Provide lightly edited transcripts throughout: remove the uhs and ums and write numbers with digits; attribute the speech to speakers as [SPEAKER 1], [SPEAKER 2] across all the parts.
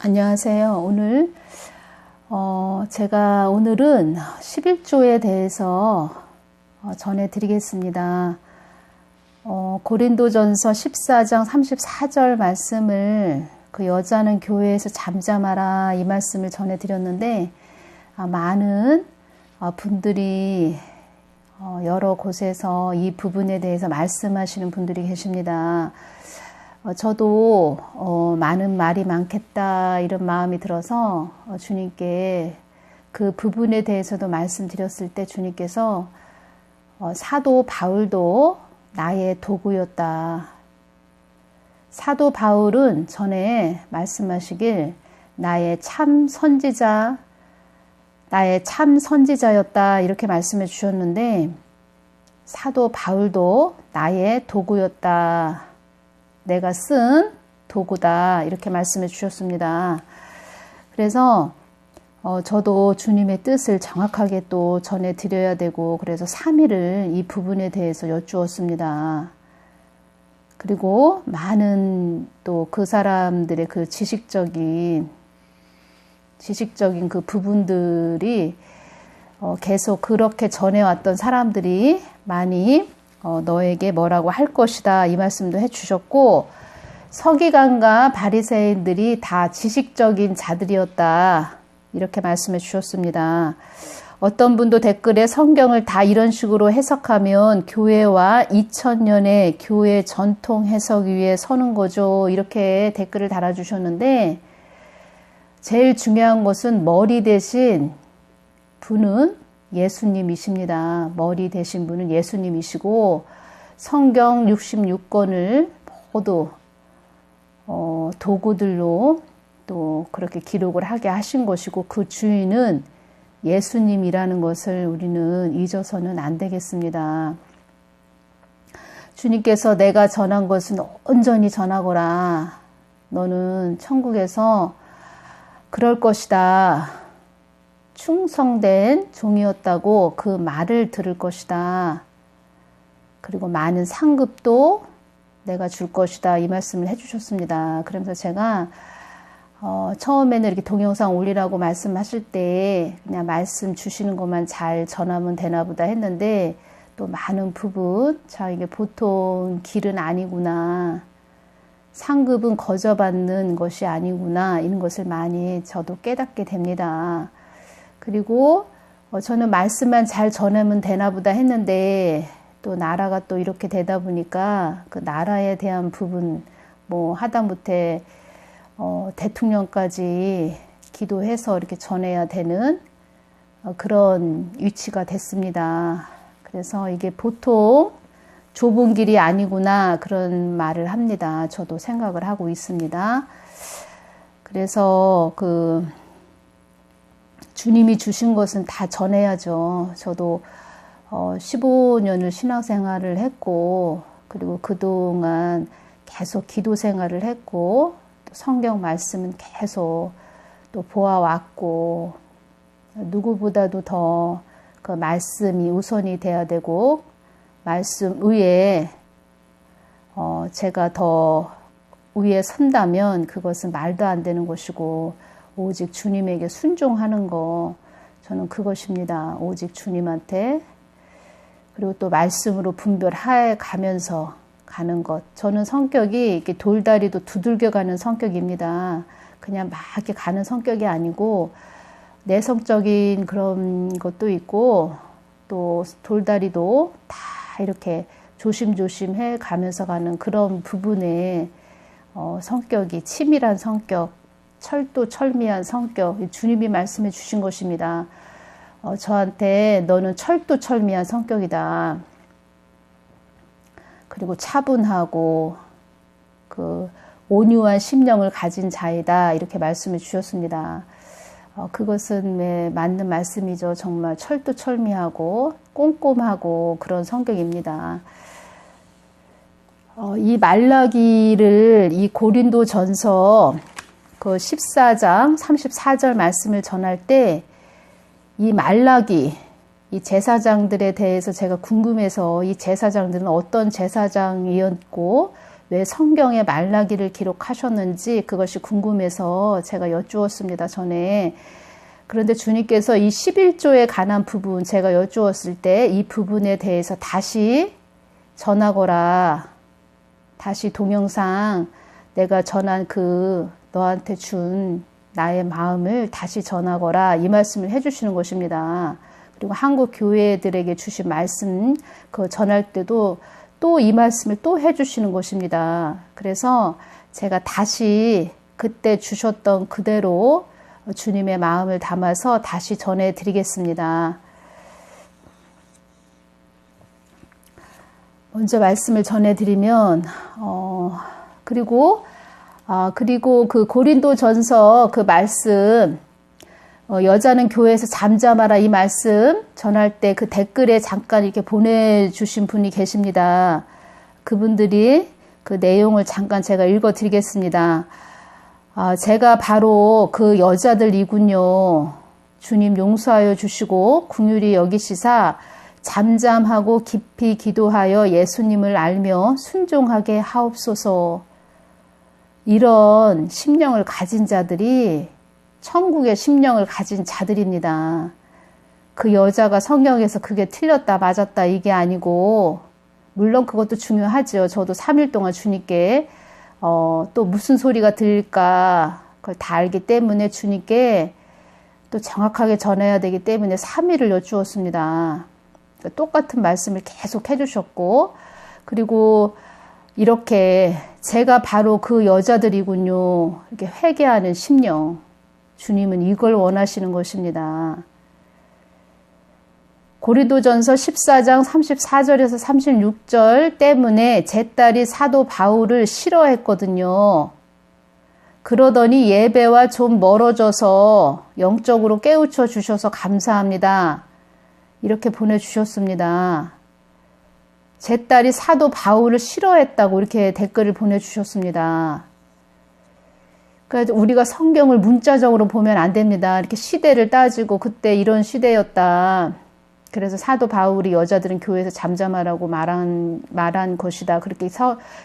[SPEAKER 1] 안녕하세요. 제가 오늘은 11조에 대해서 전해드리겠습니다. 고린도전서 14장 34절 말씀을 그 여자는 교회에서 잠잠하라 이 말씀을 전해드렸는데 많은 분들이 여러 곳에서 이 부분에 대해서 말씀하시는 분들이 계십니다. 저도 많은 말이 많겠다 이런 마음이 들어서 주님께 그 부분에 대해서도 말씀드렸을 때 주님께서 사도 바울도 나의 도구였다. 사도 바울은 전에 말씀하시길 나의 참 선지자였다 이렇게 말씀해 주셨는데 사도 바울도 나의 도구였다. 내가 쓴 도구다 이렇게 말씀해 주셨습니다. 그래서 저도 주님의 뜻을 정확하게 또 전해드려야 되고 그래서 3일을 이 부분에 대해서 여쭈었습니다. 그리고 많은 또 그 사람들의 그 지식적인 그 부분들이 계속 그렇게 전해왔던 사람들이 많이 너에게 뭐라고 할 것이다 이 말씀도 해주셨고 서기관과 바리새인들이 다 지식적인 자들이었다 이렇게 말씀해 주셨습니다. 어떤 분도 댓글에 성경을 다 이런 식으로 해석하면 교회와 2000년의 교회 전통 해석 위에 서는 거죠 이렇게 댓글을 달아주셨는데 제일 중요한 것은 머리 대신 분은 예수님이십니다. 머리 되신 분은 예수님이시고 성경 66권을 모두 도구들로 또 그렇게 기록을 하게 하신 것이고 그 주인은 예수님이라는 것을 우리는 잊어서는 안 되겠습니다. 주님께서 내가 전한 것은 온전히 전하거라. 너는 천국에서 그럴 것이다. 충성된 종이었다고 그 말을 들을 것이다. 그리고 많은 상급도 내가 줄 것이다. 이 말씀을 해주셨습니다. 그러면서 제가 처음에는 이렇게 동영상 올리라고 말씀하실 때 그냥 말씀 주시는 것만 잘 전하면 되나 보다 했는데 또 많은 부분 이게 보통 길은 아니구나. 상급은 거저받는 것이 아니구나. 이런 것을 많이 저도 깨닫게 됩니다. 그리고 저는 말씀만 잘 전하면 되나 보다 했는데 또 나라가 또 이렇게 되다 보니까 그 나라에 대한 부분 하다못해 대통령까지 기도해서 이렇게 전해야 되는 그런 위치가 됐습니다. 그래서 이게 보통 좁은 길이 아니구나 그런 말을 합니다. 저도 생각을 하고 있습니다. 그래서 주님이 주신 것은 다 전해야죠. 저도 15년을 신앙생활을 했고 그리고 그동안 계속 기도 생활을 했고 또 성경 말씀은 계속 또 보아왔고 누구보다도 더 그 말씀이 우선이 돼야 되고 말씀 위에 제가 더 위에 선다면 그것은 말도 안 되는 것이고 오직 주님에게 순종하는 거 저는 그것입니다. 오직 주님한테 그리고 또 말씀으로 분별해 가면서 가는 것. 저는 성격이 이렇게 돌다리도 두들겨 가는 성격입니다. 그냥 막 이렇게 가는 성격이 아니고 내성적인 그런 것도 있고 또 돌다리도 다 이렇게 조심조심 해 가면서 가는 그런 부분에 성격이 치밀한 성격, 철도철미한 성격, 주님이 말씀해 주신 것입니다. 저한테 너는 철도철미한 성격이다. 그리고 차분하고 그 온유한 심령을 가진 자이다. 이렇게 말씀해 주셨습니다. 그것은 맞는 말씀이죠. 정말 철두철미하고 꼼꼼하고 그런 성격입니다. 이 말라기를 이 고린도전서 그 14장 34절 말씀을 전할 때 이 말라기, 이 제사장들에 대해서 제가 궁금해서 이 제사장들은 어떤 제사장이었고 왜 성경에 말라기를 기록하셨는지 그것이 궁금해서 제가 여쭈었습니다, 전에. 그런데 주님께서 이 11조에 관한 부분 제가 여쭈었을 때 이 부분에 대해서 다시 전하거라. 다시 동영상 내가 전한 그 너한테 준 나의 마음을 다시 전하거라. 이 말씀을 해주시는 것입니다. 그리고 한국 교회들에게 주신 말씀 그 전할 때도 또 이 말씀을 또 해주시는 것입니다. 그래서 제가 다시 그때 주셨던 그대로 주님의 마음을 담아서 다시 전해드리겠습니다. 먼저 말씀을 전해드리면 그리고 그 고린도전서 그 말씀 여자는 교회에서 잠잠하라 이 말씀 전할 때 그 댓글에 잠깐 이렇게 보내주신 분이 계십니다. 그분들이 그 내용을 잠깐 제가 읽어드리겠습니다. 제가 바로 그 여자들이군요. 주님 용서하여 주시고 긍휼히 여기시사 잠잠하고 깊이 기도하여 예수님을 알며 순종하게 하옵소서. 이런 심령을 가진 자들이 천국의 심령을 가진 자들입니다. 그 여자가 성경에서 그게 틀렸다 맞았다 이게 아니고 물론 그것도 중요하죠. 저도 3일 동안 주님께 또 무슨 소리가 들릴까 그걸 다 알기 때문에 주님께 또 정확하게 전해야 되기 때문에 3일을 여쭈었습니다. 똑같은 말씀을 계속 해주셨고 그리고 이렇게 제가 바로 그 여자들이군요. 이렇게 회개하는 심령. 주님은 이걸 원하시는 것입니다. 고린도전서 14장 34절에서 36절 때문에 제 딸이 사도 바울을 싫어했거든요. 그러더니 예배와 좀 멀어져서 영적으로 깨우쳐 주셔서 감사합니다. 이렇게 보내주셨습니다. 제 딸이 사도 바울을 싫어했다고 이렇게 댓글을 보내주셨습니다. 그래서 우리가 성경을 문자적으로 보면 안 됩니다. 이렇게 시대를 따지고 그때 이런 시대였다. 그래서 사도 바울이 여자들은 교회에서 잠잠하라고 말한 것이다. 그렇게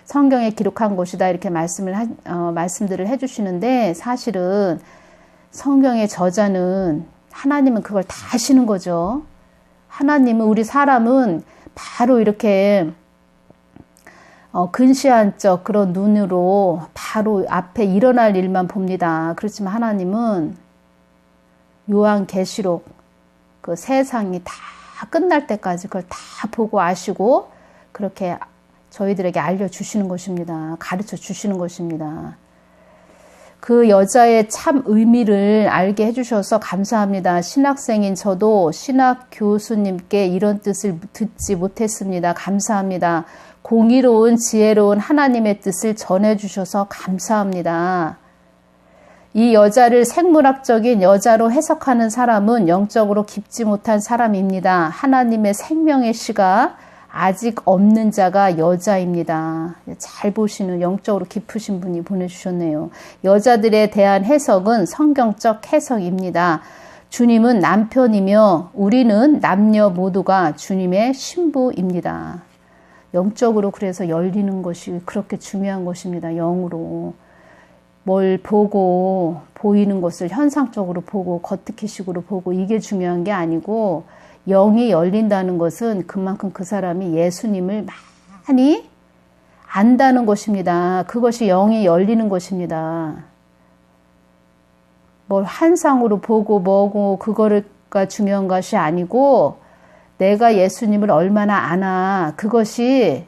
[SPEAKER 1] 성경에 기록한 것이다. 이렇게 말씀들을 해주시는데 사실은 성경의 저자는 하나님은 그걸 다 아시는 거죠. 하나님은 우리 사람은 바로 이렇게 근시안적 그런 눈으로 바로 앞에 일어날 일만 봅니다. 그렇지만 하나님은 요한계시록 그 세상이 다 끝날 때까지 그걸 다 보고 아시고 그렇게 저희들에게 알려주시는 것입니다. 가르쳐 주시는 것입니다. 그 여자의 참 의미를 알게 해주셔서 감사합니다. 신학생인 저도 신학 교수님께 이런 뜻을 듣지 못했습니다. 감사합니다. 공의로운 지혜로운 하나님의 뜻을 전해주셔서 감사합니다. 이 여자를 생물학적인 여자로 해석하는 사람은 영적으로 깊지 못한 사람입니다. 하나님의 생명의 씨가 아직 없는 자가 여자입니다. 잘 보시는 영적으로 깊으신 분이 보내주셨네요. 여자들에 대한 해석은 성경적 해석입니다. 주님은 남편이며 우리는 남녀 모두가 주님의 신부입니다. 영적으로 그래서 열리는 것이 그렇게 중요한 것입니다. 영으로. 뭘 보고 보이는 것을 현상적으로 보고 겉트기식으로 보고 이게 중요한 게 아니고 영이 열린다는 것은 그만큼 그 사람이 예수님을 많이 안다는 것입니다. 그것이 영이 열리는 것입니다. 뭘 환상으로 보고 뭐고 그거가 중요한 것이 아니고 내가 예수님을 얼마나 아나 그것이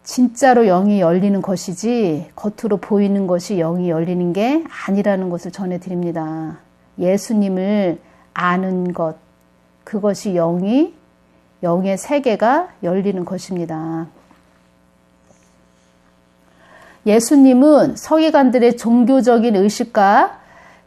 [SPEAKER 1] 진짜로 영이 열리는 것이지 겉으로 보이는 것이 영이 열리는 게 아니라는 것을 전해드립니다. 예수님을 아는 것, 그것이 영의 세계가 열리는 것입니다. 예수님은 서기관들의 종교적인 의식과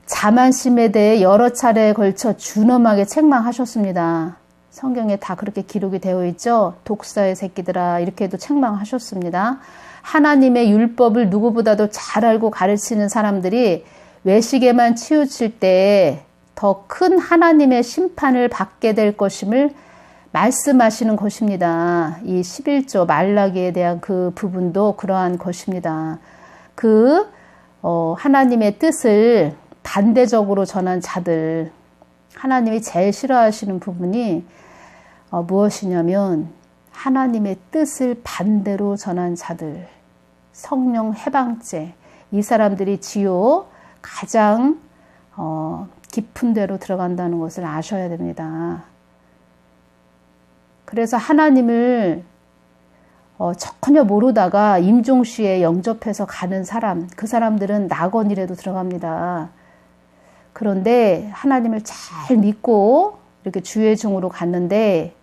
[SPEAKER 1] 자만심에 대해 여러 차례에 걸쳐 준엄하게 책망하셨습니다. 성경에 다 그렇게 기록이 되어 있죠. 독사의 새끼들아 이렇게도 책망하셨습니다. 하나님의 율법을 누구보다도 잘 알고 가르치는 사람들이 외식에만 치우칠 때 더 큰 하나님의 심판을 받게 될 것임을 말씀하시는 것입니다. 이 11조 말라기에 대한 그 부분도 그러한 것입니다. 하나님의 뜻을 반대적으로 전한 자들, 하나님이 제일 싫어하시는 부분이 무엇이냐면 하나님의 뜻을 반대로 전한 자들, 성령 해방죄, 이 사람들이 지옥 가장 깊은 데로 들어간다는 것을 아셔야 됩니다. 그래서 하나님을 전혀 모르다가 임종시에 영접해서 가는 사람, 그 사람들은 낙원이라도 들어갑니다. 그런데 하나님을 잘 믿고 이렇게 주의 종으로 갔는데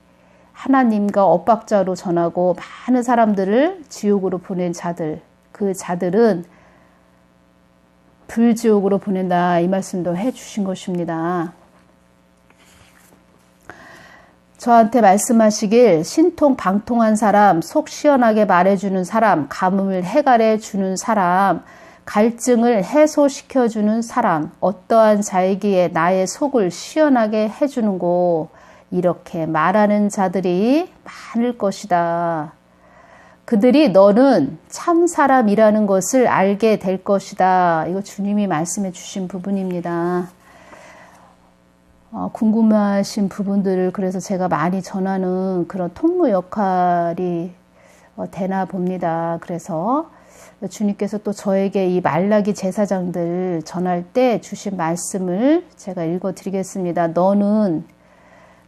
[SPEAKER 1] 하나님과 엇박자로 전하고 많은 사람들을 지옥으로 보낸 자들, 그 자들은 불지옥으로 보낸다, 이 말씀도 해주신 것입니다. 저한테 말씀하시길 신통방통한 사람, 속 시원하게 말해주는 사람, 가뭄을 해갈해 주는 사람, 갈증을 해소시켜주는 사람, 어떠한 자이기에 나의 속을 시원하게 해주는고, 이렇게 말하는 자들이 많을 것이다. 그들이 너는 참 사람이라는 것을 알게 될 것이다. 이거 주님이 말씀해 주신 부분입니다. 궁금하신 부분들을 그래서 제가 많이 전하는 그런 통로 역할이 되나 봅니다. 그래서 주님께서 또 저에게 이 말라기 제사장들 전할 때 주신 말씀을 제가 읽어드리겠습니다.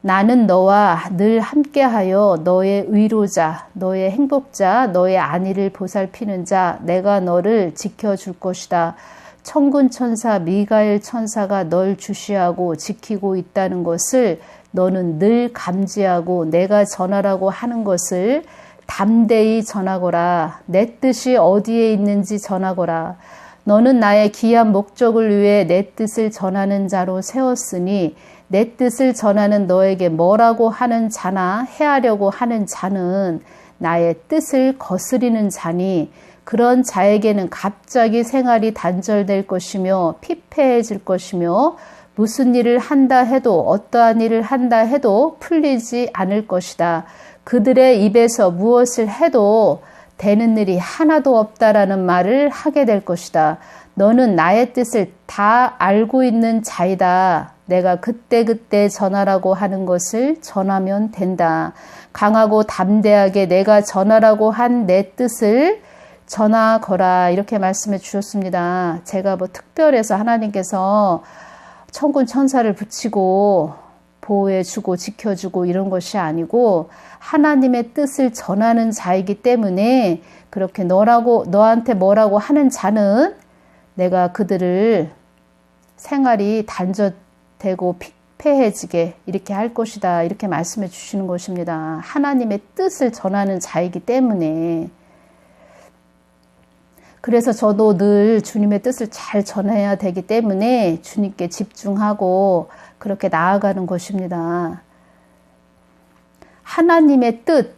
[SPEAKER 1] 나는 너와 늘 함께하여 너의 위로자, 너의 행복자, 너의 안위를 보살피는 자, 내가 너를 지켜줄 것이다. 천군 천사 미가엘 천사가 널 주시하고 지키고 있다는 것을 너는 늘 감지하고 내가 전하라고 하는 것을 담대히 전하거라. 내 뜻이 어디에 있는지 전하거라. 너는 나의 귀한 목적을 위해 내 뜻을 전하는 자로 세웠으니 내 뜻을 전하는 너에게 뭐라고 하는 자나 해하려고 하는 자는 나의 뜻을 거스리는 자니 그런 자에게는 갑자기 생활이 단절될 것이며 피폐해질 것이며 무슨 일을 한다 해도 어떠한 일을 한다 해도 풀리지 않을 것이다. 그들의 입에서 무엇을 해도 되는 일이 하나도 없다라는 말을 하게 될 것이다. 너는 나의 뜻을 다 알고 있는 자이다. 내가 그때그때 전하라고 하는 것을 전하면 된다. 강하고 담대하게 내가 전하라고 한 내 뜻을 전하거라. 이렇게 말씀해 주셨습니다. 제가 특별해서 하나님께서 천군 천사를 붙이고 보호해주고 지켜주고 이런 것이 아니고 하나님의 뜻을 전하는 자이기 때문에 그렇게 너한테 뭐라고 하는 자는 내가 그들을 생활이 단절되고 피폐해지게 이렇게 할 것이다. 이렇게 말씀해 주시는 것입니다. 하나님의 뜻을 전하는 자이기 때문에 그래서 저도 늘 주님의 뜻을 잘 전해야 되기 때문에 주님께 집중하고 그렇게 나아가는 것입니다. 하나님의 뜻,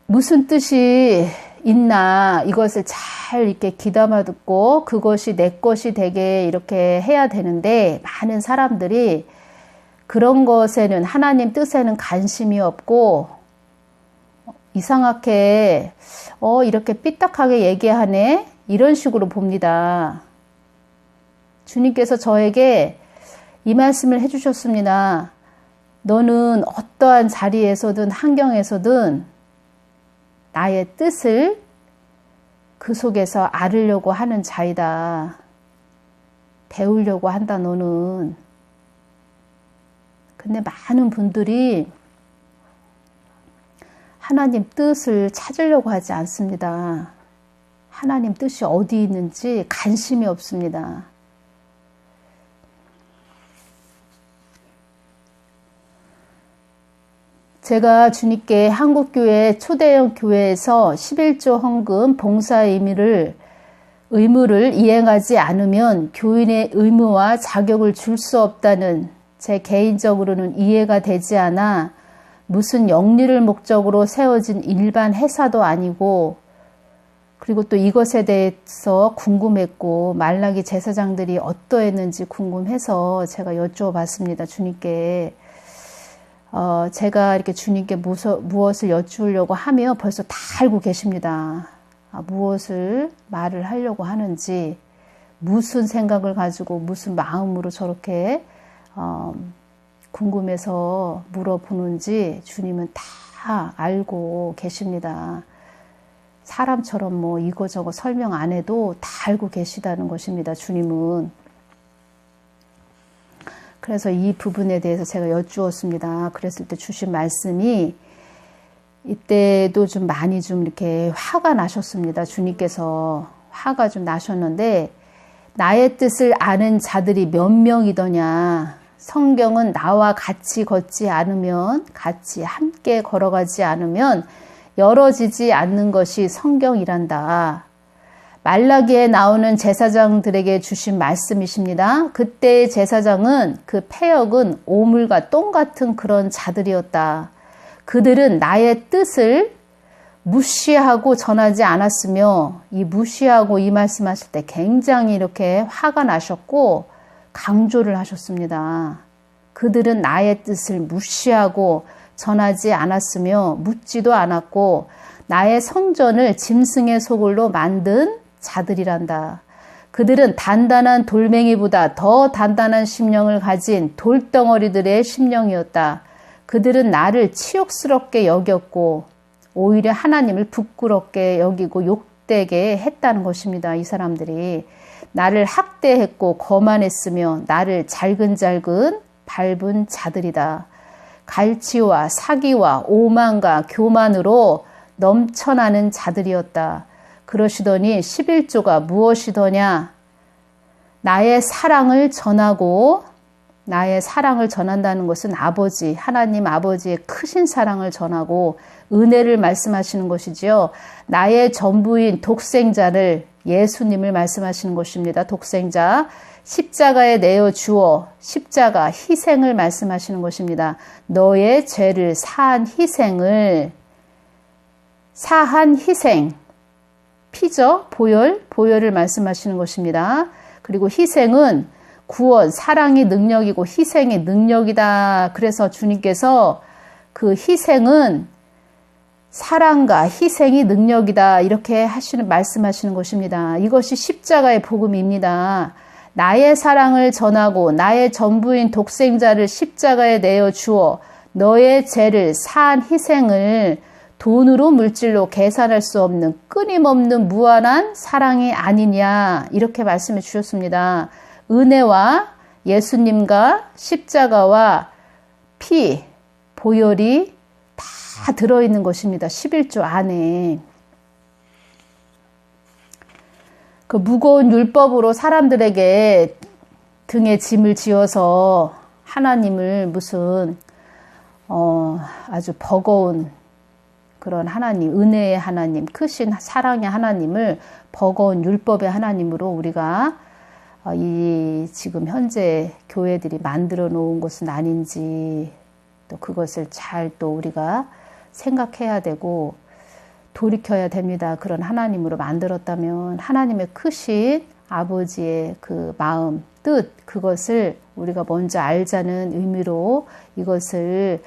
[SPEAKER 1] 무슨 뜻이 있나 이것을 잘 이렇게 귀담아 듣고 그것이 내 것이 되게 이렇게 해야 되는데 많은 사람들이 그런 것에는 하나님 뜻에는 관심이 없고 이상하게 이렇게 삐딱하게 얘기하네 이런 식으로 봅니다. 주님께서 저에게 이 말씀을 해주셨습니다. 너는 어떠한 자리에서든 환경에서든 나의 뜻을 그 속에서 알으려고 하는 자이다. 배우려고 한다 너는. 근데 많은 분들이 하나님 뜻을 찾으려고 하지 않습니다. 하나님 뜻이 어디 있는지 관심이 없습니다. 제가 주님께 한국교회 초대형 교회에서 11조 헌금 봉사의 의무를 이행하지 않으면 교인의 의무와 자격을 줄 수 없다는 제 개인적으로는 이해가 되지 않아 무슨 영리를 목적으로 세워진 일반 회사도 아니고 그리고 또 이것에 대해서 궁금했고 말라기 제사장들이 어떠했는지 궁금해서 제가 여쭤봤습니다. 주님께 제가 이렇게 주님께 무엇을 여쭈려고 하며 벌써 다 알고 계십니다. 무엇을 말을 하려고 하는지, 무슨 생각을 가지고 무슨 마음으로 저렇게 궁금해서 물어보는지 주님은 다 알고 계십니다. 사람처럼 뭐 이거저거 설명 안 해도 다 알고 계시다는 것입니다. 주님은. 그래서 이 부분에 대해서 제가 여쭈었습니다. 그랬을 때 주신 말씀이 이때도 좀 많이 좀 이렇게 화가 나셨습니다. 주님께서 화가 좀 나셨는데, 나의 뜻을 아는 자들이 몇 명이더냐. 성경은 나와 같이 걷지 않으면, 같이 함께 걸어가지 않으면 열어지지 않는 것이 성경이란다. 말라기에 나오는 제사장들에게 주신 말씀이십니다. 그때의 제사장은, 그 패역은 오물과 똥 같은 그런 자들이었다. 그들은 나의 뜻을 무시하고 전하지 않았으며, 이 무시하고 이 말씀하실 때 굉장히 이렇게 화가 나셨고 강조를 하셨습니다. 그들은 나의 뜻을 무시하고 전하지 않았으며 묻지도 않았고 나의 성전을 짐승의 소굴로 만든 자들이란다. 그들은 단단한 돌멩이보다 더 단단한 심령을 가진 돌덩어리들의 심령이었다. 그들은 나를 치욕스럽게 여겼고 오히려 하나님을 부끄럽게 여기고 욕되게 했다는 것입니다. 이 사람들이 나를 학대했고 거만했으며 나를 잘근잘근 밟은 자들이다. 갈치와 사기와 오만과 교만으로 넘쳐나는 자들이었다. 그러시더니 11조가 무엇이더냐? 나의 사랑을 전하고, 나의 사랑을 전한다는 것은 아버지, 하나님 아버지의 크신 사랑을 전하고 은혜를 말씀하시는 것이지요. 나의 전부인 독생자를, 예수님을 말씀하시는 것입니다. 독생자, 십자가에 내어 주어, 십자가, 희생을 말씀하시는 것입니다. 너의 죄를 사한 희생을, 사한 희생, 피죠? 보혈을 말씀하시는 것입니다. 그리고 희생은 구원, 사랑이 능력이고 희생이 능력이다. 그래서 주님께서 그 희생은 사랑과 희생이 능력이다. 이렇게 말씀하시는 것입니다. 이것이 십자가의 복음입니다. 나의 사랑을 전하고 나의 전부인 독생자를 십자가에 내어 주어 너의 죄를 사한 희생을 돈으로 물질로 계산할 수 없는 끊임없는 무한한 사랑이 아니냐, 이렇게 말씀해 주셨습니다. 은혜와 예수님과 십자가와 피, 보혈이 다 들어있는 것입니다. 11조 안에. 그 무거운 율법으로 사람들에게 등에 짐을 지어서 하나님을 무슨 아주 버거운 그런 하나님, 은혜의 하나님, 크신 사랑의 하나님을 버거운 율법의 하나님으로 우리가 이 지금 현재 교회들이 만들어 놓은 것은 아닌지, 또 그것을 잘 또 우리가 생각해야 되고 돌이켜야 됩니다. 그런 하나님으로 만들었다면 하나님의 크신 아버지의 그 마음, 뜻, 그것을 우리가 먼저 알자는 의미로 이것을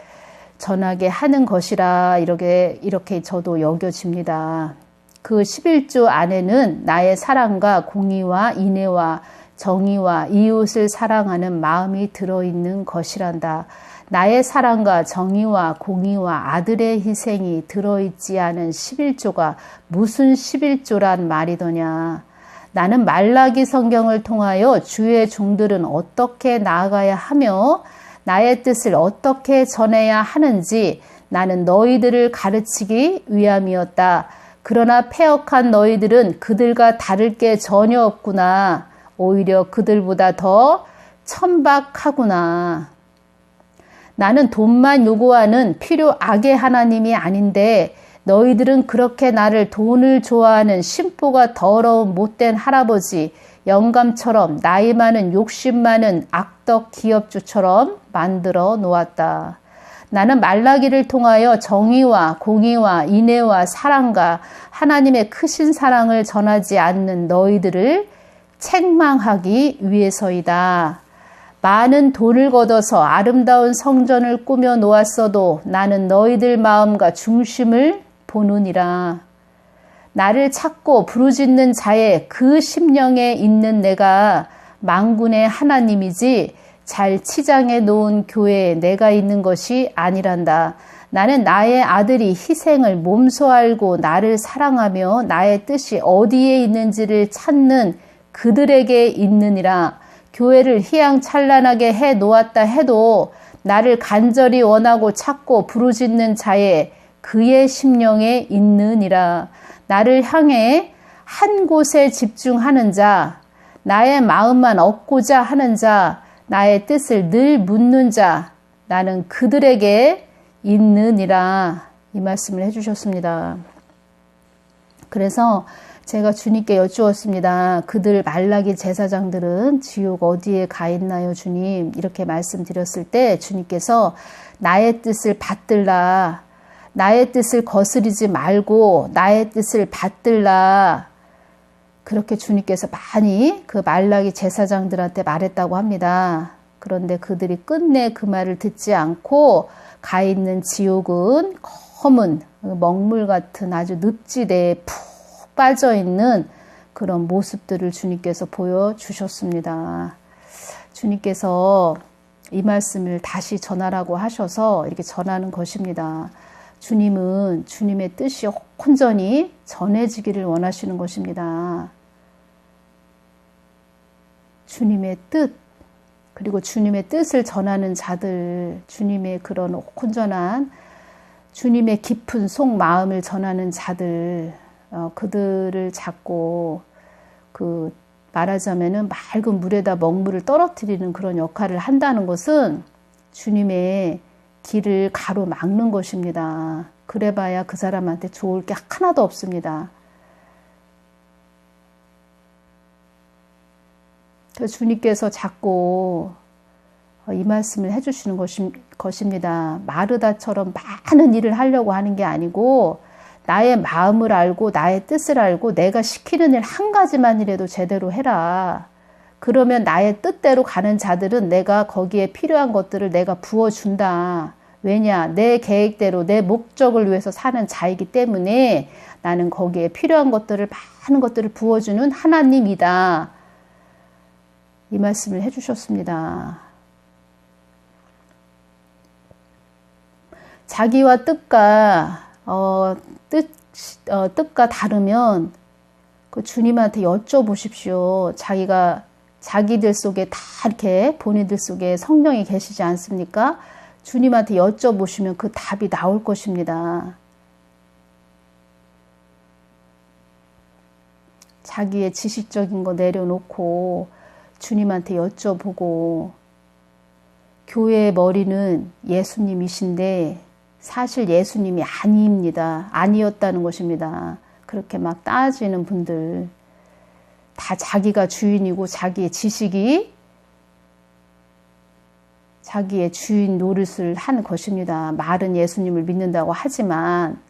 [SPEAKER 1] 전하게 하는 것이라 이렇게 저도 여겨집니다. 그 11조 안에는 나의 사랑과 공의와 인애와 정의와 이웃을 사랑하는 마음이 들어있는 것이란다. 나의 사랑과 정의와 공의와 아들의 희생이 들어있지 않은 11조가 무슨 11조란 말이더냐. 나는 말라기 성경을 통하여 주의 종들은 어떻게 나아가야 하며 나의 뜻을 어떻게 전해야 하는지 나는 너희들을 가르치기 위함이었다. 그러나 패역한 너희들은 그들과 다를 게 전혀 없구나. 오히려 그들보다 더 천박하구나. 나는 돈만 요구하는 필요 악의 하나님이 아닌데 너희들은 그렇게 나를 돈을 좋아하는 심보가 더러운 못된 할아버지, 영감처럼 나이 많은 욕심 많은 악덕 기업주처럼 만들어 놓았다. 나는 말라기를 통하여 정의와 공의와 인애와 사랑과 하나님의 크신 사랑을 전하지 않는 너희들을 책망하기 위해서이다. 많은 돈을 걷어서 아름다운 성전을 꾸며 놓았어도 나는 너희들 마음과 중심을 보느니라. 나를 찾고 부르짖는 자의 그 심령에 있는 내가 만군의 하나님이지 잘 치장해 놓은 교회에 내가 있는 것이 아니란다. 나는 나의 아들이 희생을 몸소 알고 나를 사랑하며 나의 뜻이 어디에 있는지를 찾는 그들에게 있느니라. 교회를 희양찬란하게 해 놓았다 해도 나를 간절히 원하고 찾고 부르짖는 자의 그의 심령에 있느니라. 나를 향해 한 곳에 집중하는 자, 나의 마음만 얻고자 하는 자, 나의 뜻을 늘 묻는 자, 나는 그들에게 있느니라. 이 말씀을 해주셨습니다. 그래서 제가 주님께 여쭈었습니다. 그들 말라기 제사장들은 지옥 어디에 가 있나요, 주님? 이렇게 말씀드렸을 때 주님께서 나의 뜻을 받들라. 나의 뜻을 거스리지 말고 나의 뜻을 받들라. 그렇게 주님께서 많이 그 말라기 제사장들한테 말했다고 합니다. 그런데 그들이 끝내 그 말을 듣지 않고 가 있는 지옥은 검은 먹물 같은 아주 늪지대에 푹 빠져있는 그런 모습들을 주님께서 보여주셨습니다. 주님께서 이 말씀을 다시 전하라고 하셔서 이렇게 전하는 것입니다. 주님은 주님의 뜻이 온전히 전해지기를 원하시는 것입니다. 주님의 뜻, 그리고 주님의 뜻을 전하는 자들, 주님의 그런 온전한 주님의 깊은 속마음을 전하는 자들, 그들을 잡고 그 말하자면은 맑은 물에다 먹물을 떨어뜨리는 그런 역할을 한다는 것은 주님의 길을 가로막는 것입니다. 그래봐야 그 사람한테 좋을 게 하나도 없습니다. 그래서 주님께서 자꾸 이 말씀을 해주시는 것입니다. 마르다처럼 많은 일을 하려고 하는 게 아니고 나의 마음을 알고 나의 뜻을 알고 내가 시키는 일 한 가지만이라도 제대로 해라. 그러면 나의 뜻대로 가는 자들은 내가 거기에 필요한 것들을 내가 부어준다. 왜냐? 내 계획대로 내 목적을 위해서 사는 자이기 때문에 나는 거기에 필요한 것들을 많은 것들을 부어주는 하나님이다. 이 말씀을 해주셨습니다. 자기와 뜻과 뜻과 다르면 그 주님한테 여쭤보십시오. 자기들 속에 다 이렇게 본인들 속에 성령이 계시지 않습니까? 주님한테 여쭤보시면 그 답이 나올 것입니다. 자기의 지식적인 거 내려놓고 주님한테 여쭤보고, 교회의 머리는 예수님이신데 사실 예수님이 아닙니다. 아니었다는 것입니다. 그렇게 막 따지는 분들, 다 자기가 주인이고 자기의 지식이 자기의 주인 노릇을 한 것입니다. 말은 예수님을 믿는다고 하지만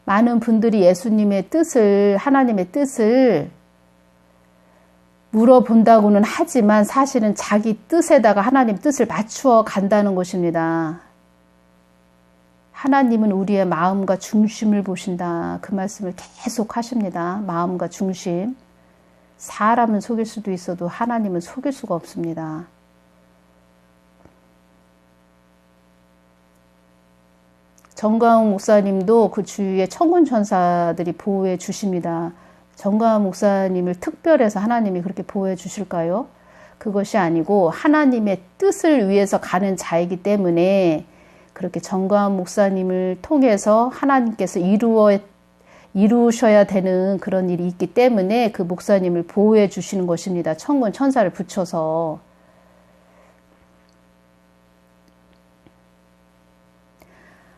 [SPEAKER 1] 많은 분들이 예수님의 뜻을, 하나님의 뜻을 물어본다고는 하지만 사실은 자기 뜻에다가 하나님 뜻을 맞추어 간다는 것입니다. 하나님은 우리의 마음과 중심을 보신다. 그 말씀을 계속 하십니다. 마음과 중심. 사람은 속일 수도 있어도 하나님은 속일 수가 없습니다. 정가훈 목사님도 그 주위에 천군 천사들이 보호해 주십니다. 정가훈 목사님을 특별해서 하나님이 그렇게 보호해 주실까요? 그것이 아니고 하나님의 뜻을 위해서 가는 자이기 때문에 그렇게 정가훈 목사님을 통해서 하나님께서 이루셔야 되는 그런 일이 있기 때문에 그 목사님을 보호해 주시는 것입니다. 천군 천사를 붙여서.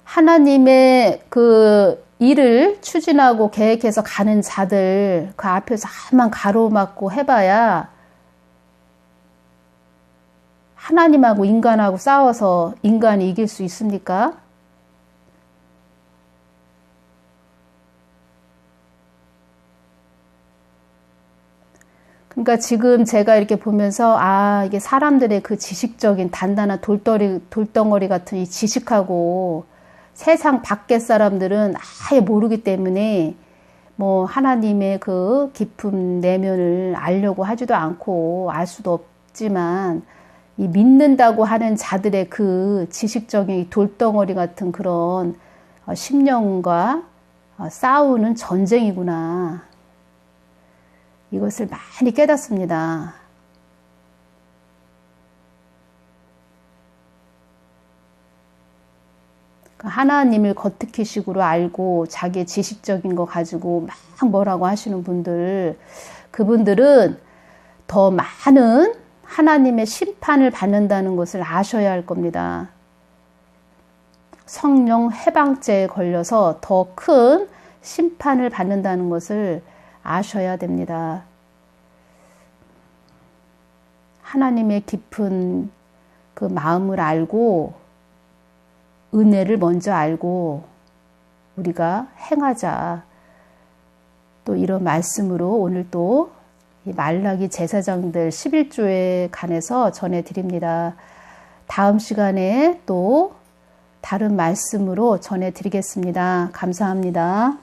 [SPEAKER 1] 하나님의 그 일을 추진하고 계획해서 가는 자들, 그 앞에서 한만 가로막고 해봐야 하나님하고 인간하고 싸워서 인간이 이길 수 있습니까? 그러니까 지금 제가 이렇게 보면서 이게 사람들의 그 지식적인 단단한 돌덩어리 같은 이 지식하고 세상 밖의 사람들은 아예 모르기 때문에 뭐 하나님의 그 깊은 내면을 알려고 하지도 않고 알 수도 없지만 이 믿는다고 하는 자들의 그 지식적인 돌덩어리 같은 그런 심령과 싸우는 전쟁이구나. 이것을 많이 깨닫습니다. 하나님을 겉핥기식으로 알고 자기의 지식적인 거 가지고 막 뭐라고 하시는 분들, 그분들은 더 많은 하나님의 심판을 받는다는 것을 아셔야 할 겁니다. 성령 해방죄에 걸려서 더 큰 심판을 받는다는 것을 아셔야 됩니다. 하나님의 깊은 그 마음을 알고 은혜를 먼저 알고 우리가 행하자. 또 이런 말씀으로 오늘 또 이 말라기 제사장들 11조에 관해서 전해드립니다. 다음 시간에 또 다른 말씀으로 전해드리겠습니다. 감사합니다.